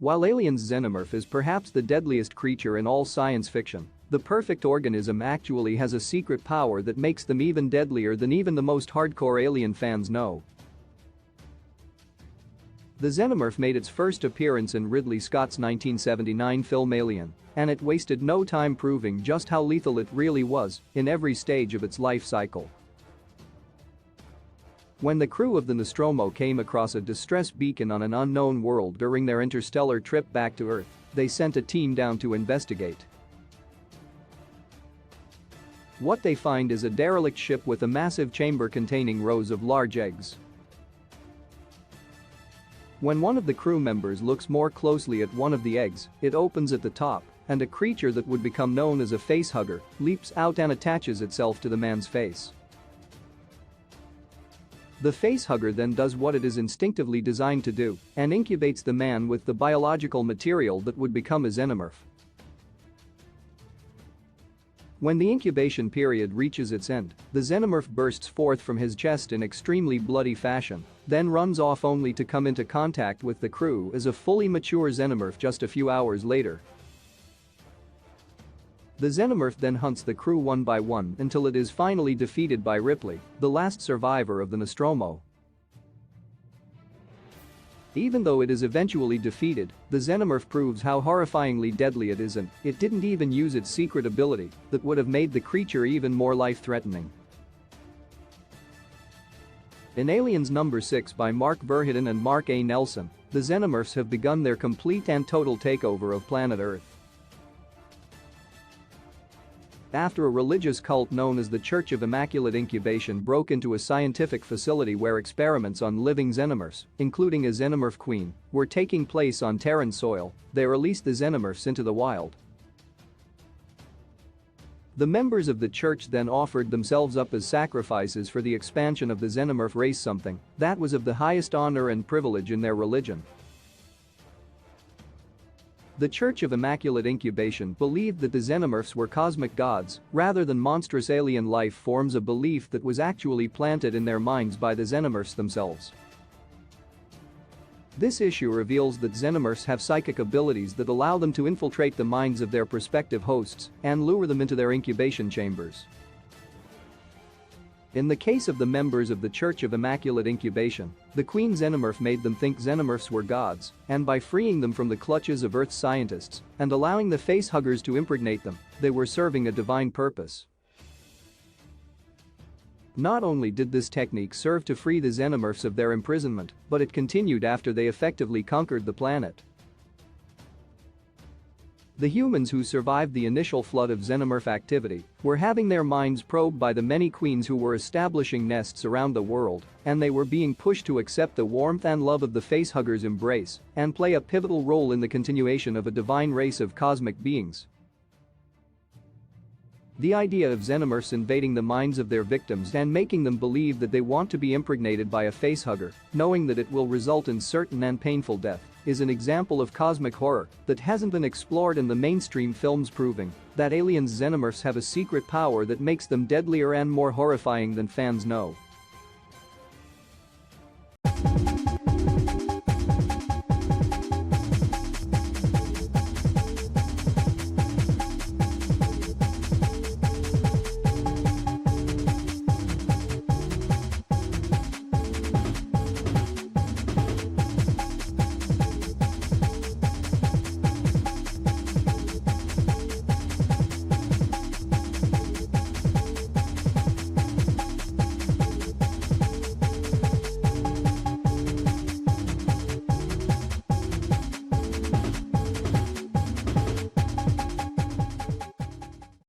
While Alien's Xenomorph is perhaps the deadliest creature in all science fiction, the perfect organism actually has a secret power that makes them even deadlier than even the most hardcore Alien fans know. The Xenomorph made its first appearance in Ridley Scott's 1979 film Alien, and it wasted no time proving just how lethal it really was in every stage of its life cycle. When the crew of the Nostromo came across a distress beacon on an unknown world during their interstellar trip back to Earth, they sent a team down to investigate. What they find is a derelict ship with a massive chamber containing rows of large eggs. When one of the crew members looks more closely at one of the eggs, it opens at the top, and a creature that would become known as a facehugger leaps out and attaches itself to the man's face. The facehugger then does what it is instinctively designed to do and incubates the man with the biological material that would become a xenomorph. When the incubation period reaches its end, the xenomorph bursts forth from his chest in extremely bloody fashion, then runs off only to come into contact with the crew as a fully mature xenomorph just a few hours later. The xenomorph then hunts the crew one by one until it is finally defeated by Ripley, the last survivor of the Nostromo. Even though it is eventually defeated, the xenomorph proves how horrifyingly deadly it is, and it didn't even use its secret ability that would have made the creature even more life-threatening. In Aliens No. 6 by Mark Verheiden and Mark A. Nelson, the Xenomorphs have begun their complete and total takeover of planet Earth. After a religious cult known as the Church of Immaculate Incubation broke into a scientific facility where experiments on living xenomorphs, including a xenomorph queen, were taking place on Terran soil, they released the xenomorphs into the wild. The members of the church then offered themselves up as sacrifices for the expansion of the xenomorph race, something that was of the highest honor and privilege in their religion. The Church of Immaculate Incubation believed that the xenomorphs were cosmic gods rather than monstrous alien life forms, a belief that was actually planted in their minds by the xenomorphs themselves. This issue reveals that xenomorphs have psychic abilities that allow them to infiltrate the minds of their prospective hosts and lure them into their incubation chambers. In the case of the members of the Church of Immaculate Incubation, the Queen Xenomorph made them think xenomorphs were gods, and by freeing them from the clutches of Earth's scientists and allowing the facehuggers to impregnate them, they were serving a divine purpose. Not only did this technique serve to free the xenomorphs of their imprisonment, but it continued after they effectively conquered the planet. The humans who survived the initial flood of xenomorph activity were having their minds probed by the many queens who were establishing nests around the world, and they were being pushed to accept the warmth and love of the facehuggers' embrace and play a pivotal role in the continuation of a divine race of cosmic beings. The idea of xenomorphs invading the minds of their victims and making them believe that they want to be impregnated by a facehugger, knowing that it will result in certain and painful death, is an example of cosmic horror that hasn't been explored in the mainstream films, proving that Aliens' xenomorphs have a secret power that makes them deadlier and more horrifying than fans know.